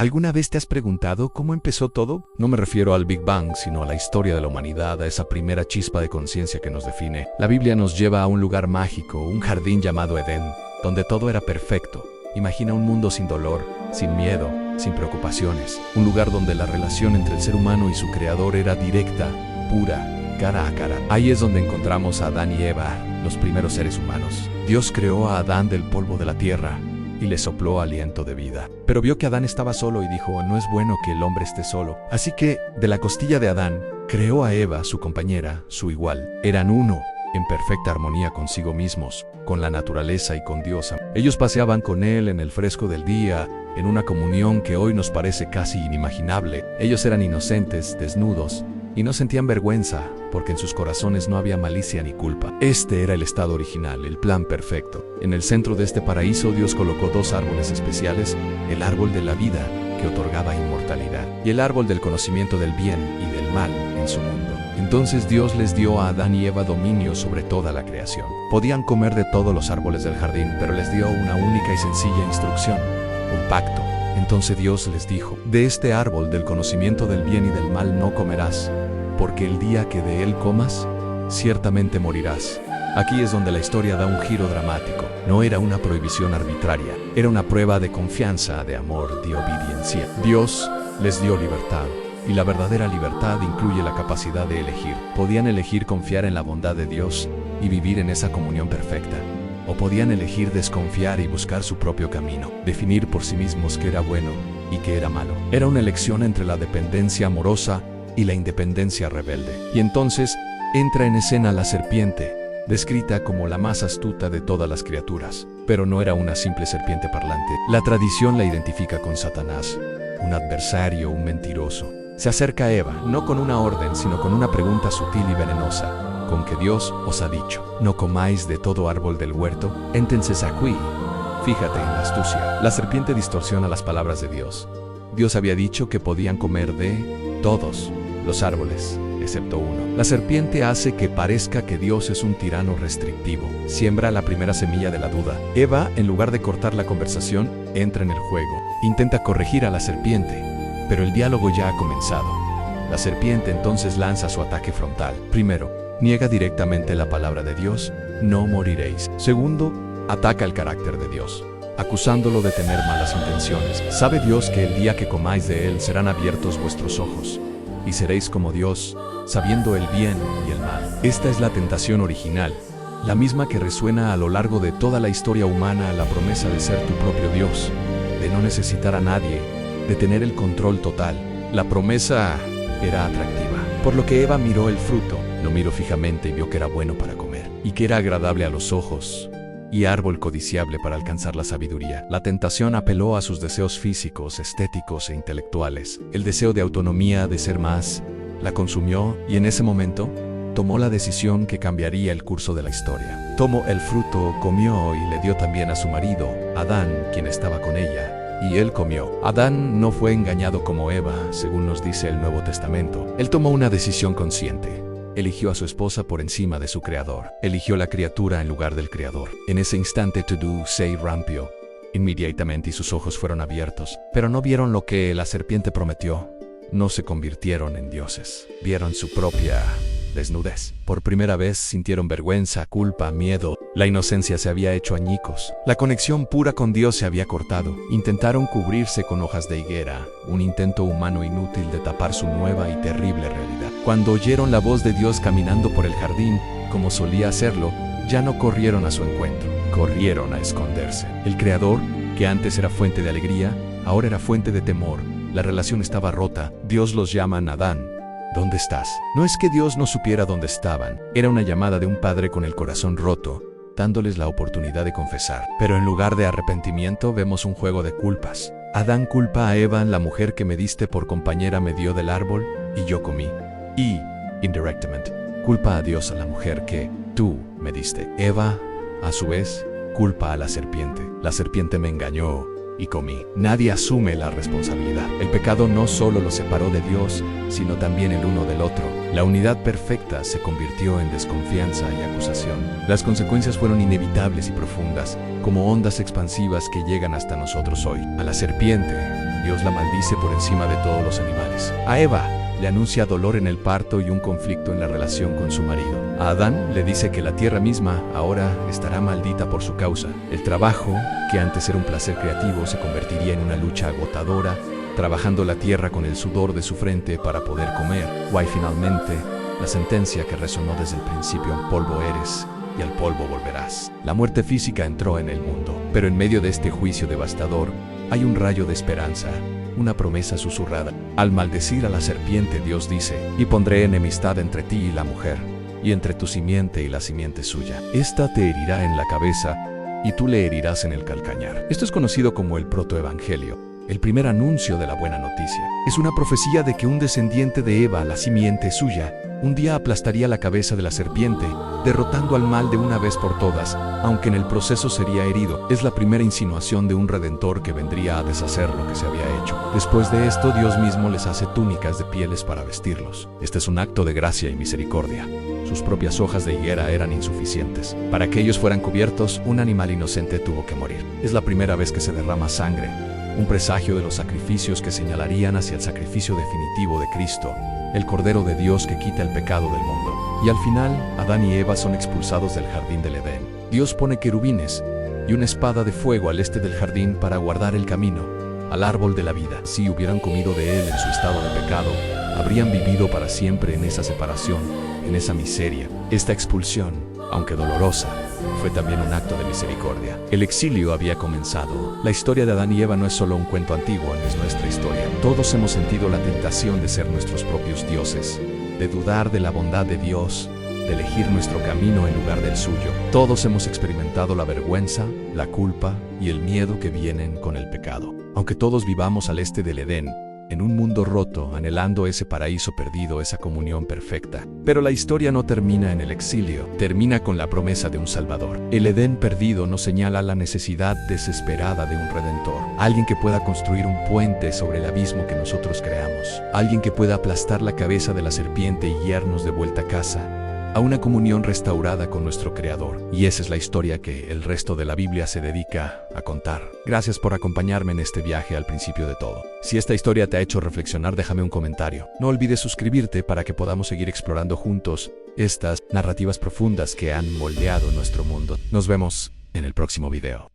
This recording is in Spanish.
¿Alguna vez te has preguntado cómo empezó todo? No me refiero al Big Bang, sino a la historia de la humanidad, a esa primera chispa de conciencia que nos define. La Biblia nos lleva a un lugar mágico, un jardín llamado Edén, donde todo era perfecto. Imagina un mundo sin dolor, sin miedo, sin preocupaciones. Un lugar donde la relación entre el ser humano y su creador era directa, pura, cara a cara. Ahí es donde encontramos a Adán y Eva, los primeros seres humanos. Dios creó a Adán del polvo de la tierra y le sopló aliento de vida. Pero vio que Adán estaba solo y dijo, no es bueno que el hombre esté solo. Así que, de la costilla de Adán, creó a Eva, su compañera, su igual. Eran uno, en perfecta armonía consigo mismos, con la naturaleza y con Dios. Ellos paseaban con él en el fresco del día, en una comunión que hoy nos parece casi inimaginable. Ellos eran inocentes, desnudos, y no sentían vergüenza, porque en sus corazones no había malicia ni culpa. Este era el estado original, el plan perfecto. En el centro de este paraíso Dios colocó dos árboles especiales, el árbol de la vida, que otorgaba inmortalidad, y el árbol del conocimiento del bien y del mal en su mundo. Entonces Dios les dio a Adán y Eva dominio sobre toda la creación. Podían comer de todos los árboles del jardín, pero les dio una única y sencilla instrucción, un pacto. Entonces Dios les dijo, de este árbol del conocimiento del bien y del mal no comerás, porque el día que de él comas, ciertamente morirás. Aquí es donde la historia da un giro dramático. No era una prohibición arbitraria, era una prueba de confianza, de amor, de obediencia. Dios les dio libertad, y la verdadera libertad incluye la capacidad de elegir. Podían elegir confiar en la bondad de Dios y vivir en esa comunión perfecta. O podían elegir desconfiar y buscar su propio camino, definir por sí mismos qué era bueno y qué era malo. Era una elección entre la dependencia amorosa y la independencia rebelde. Y entonces entra en escena la serpiente, descrita como la más astuta de todas las criaturas. Pero no era una simple serpiente parlante. La tradición la identifica con Satanás, un adversario, un mentiroso. Se acerca a Eva, no con una orden, sino con una pregunta sutil y venenosa. Con que Dios os ha dicho, no comáis de todo árbol del huerto, entonces aquí. Fíjate en la astucia. La serpiente distorsiona las palabras de Dios. Dios había dicho que podían comer de todos los árboles, excepto uno. La serpiente hace que parezca que Dios es un tirano restrictivo. Siembra la primera semilla de la duda. Eva, en lugar de cortar la conversación, entra en el juego. Intenta corregir a la serpiente, pero el diálogo ya ha comenzado. La serpiente entonces lanza su ataque frontal. Primero, niega directamente la palabra de Dios, no moriréis. Segundo, ataca el carácter de Dios, acusándolo de tener malas intenciones. Sabe Dios que el día que comáis de él serán abiertos vuestros ojos, y seréis como Dios, sabiendo el bien y el mal. Esta es la tentación original, la misma que resuena a lo largo de toda la historia humana, la promesa de ser tu propio Dios, de no necesitar a nadie, de tener el control total. La promesa era atractiva, por lo que Eva miró el fruto. Lo miró fijamente y vio que era bueno para comer, y que era agradable a los ojos, y árbol codiciable para alcanzar la sabiduría. La tentación apeló a sus deseos físicos, estéticos e intelectuales. El deseo de autonomía, de ser más, la consumió, y en ese momento tomó la decisión que cambiaría el curso de la historia. Tomó el fruto, comió y le dio también a su marido, Adán, quien estaba con ella. Y él comió. Adán no fue engañado como Eva, según nos dice el Nuevo Testamento. Él tomó una decisión consciente. Eligió a su esposa por encima de su creador. Eligió la criatura en lugar del creador. En ese instante todo se rompió inmediatamente y sus ojos fueron abiertos. Pero no vieron lo que la serpiente prometió. No se convirtieron en dioses. Vieron su propia desnudez. Por primera vez sintieron vergüenza, culpa, miedo. La inocencia se había hecho añicos. La conexión pura con Dios se había cortado. Intentaron cubrirse con hojas de higuera, un intento humano inútil de tapar su nueva y terrible realidad. Cuando oyeron la voz de Dios caminando por el jardín, como solía hacerlo, ya no corrieron a su encuentro, corrieron a esconderse. El Creador, que antes era fuente de alegría, ahora era fuente de temor. La relación estaba rota. Dios los llama a Adán. ¿Dónde estás? No es que Dios no supiera dónde estaban. Era una llamada de un padre con el corazón roto, dándoles la oportunidad de confesar. Pero en lugar de arrepentimiento vemos un juego de culpas. Adán culpa a Eva, la mujer que me diste por compañera me dio del árbol y yo comí. Y, indirectamente, culpa a Dios a la mujer que tú me diste. Eva, a su vez, culpa a la serpiente. La serpiente me engañó y comí. Nadie asume la responsabilidad. El pecado no solo los separó de Dios, sino también el uno del otro. La unidad perfecta se convirtió en desconfianza y acusación. Las consecuencias fueron inevitables y profundas, como ondas expansivas que llegan hasta nosotros hoy. A la serpiente Dios la maldice por encima de todos los animales. A Eva le anuncia dolor en el parto y un conflicto en la relación con su marido. A Adán le dice que la tierra misma ahora estará maldita por su causa. El trabajo, que antes era un placer creativo, se convertiría en una lucha agotadora, trabajando la tierra con el sudor de su frente para poder comer. Y finalmente, la sentencia que resonó desde el principio: polvo eres y al polvo volverás. La muerte física entró en el mundo, pero en medio de este juicio devastador hay un rayo de esperanza, una promesa susurrada. Al maldecir a la serpiente, Dios dice: y pondré enemistad entre ti y la mujer, y entre tu simiente y la simiente suya. Esta te herirá en la cabeza, y tú le herirás en el calcañar. Esto es conocido como el protoevangelio, el primer anuncio de la buena noticia. Es una profecía de que un descendiente de Eva, la simiente suya, un día aplastaría la cabeza de la serpiente, derrotando al mal de una vez por todas, aunque en el proceso sería herido. Es la primera insinuación de un redentor que vendría a deshacer lo que se había hecho. Después de esto, Dios mismo les hace túnicas de pieles para vestirlos. Este es un acto de gracia y misericordia. Sus propias hojas de higuera eran insuficientes. Para que ellos fueran cubiertos, un animal inocente tuvo que morir. Es la primera vez que se derrama sangre, un presagio de los sacrificios que señalarían hacia el sacrificio definitivo de Cristo, el Cordero de Dios que quita el pecado del mundo. Y al final, Adán y Eva son expulsados del jardín del Edén. Dios pone querubines y una espada de fuego al este del jardín para guardar el camino al árbol de la vida. Si hubieran comido de él en su estado de pecado, habrían vivido para siempre en esa separación, en esa miseria. Esta expulsión, aunque dolorosa, fue también un acto de misericordia. El exilio había comenzado. La historia de Adán y Eva no es solo un cuento antiguo, es nuestra historia. Todos hemos sentido la tentación de ser nuestros propios dioses, de dudar de la bondad de Dios, de elegir nuestro camino en lugar del suyo. Todos hemos experimentado la vergüenza, la culpa y el miedo que vienen con el pecado. Aunque todos vivamos al este del Edén, en un mundo roto, anhelando ese paraíso perdido, esa comunión perfecta. Pero la historia no termina en el exilio, termina con la promesa de un Salvador. El Edén perdido nos señala la necesidad desesperada de un Redentor, alguien que pueda construir un puente sobre el abismo que nosotros creamos, alguien que pueda aplastar la cabeza de la serpiente y guiarnos de vuelta a casa, a una comunión restaurada con nuestro Creador. Y esa es la historia que el resto de la Biblia se dedica a contar. Gracias por acompañarme en este viaje al principio de todo. Si esta historia te ha hecho reflexionar, déjame un comentario. No olvides suscribirte para que podamos seguir explorando juntos estas narrativas profundas que han moldeado nuestro mundo. Nos vemos en el próximo video.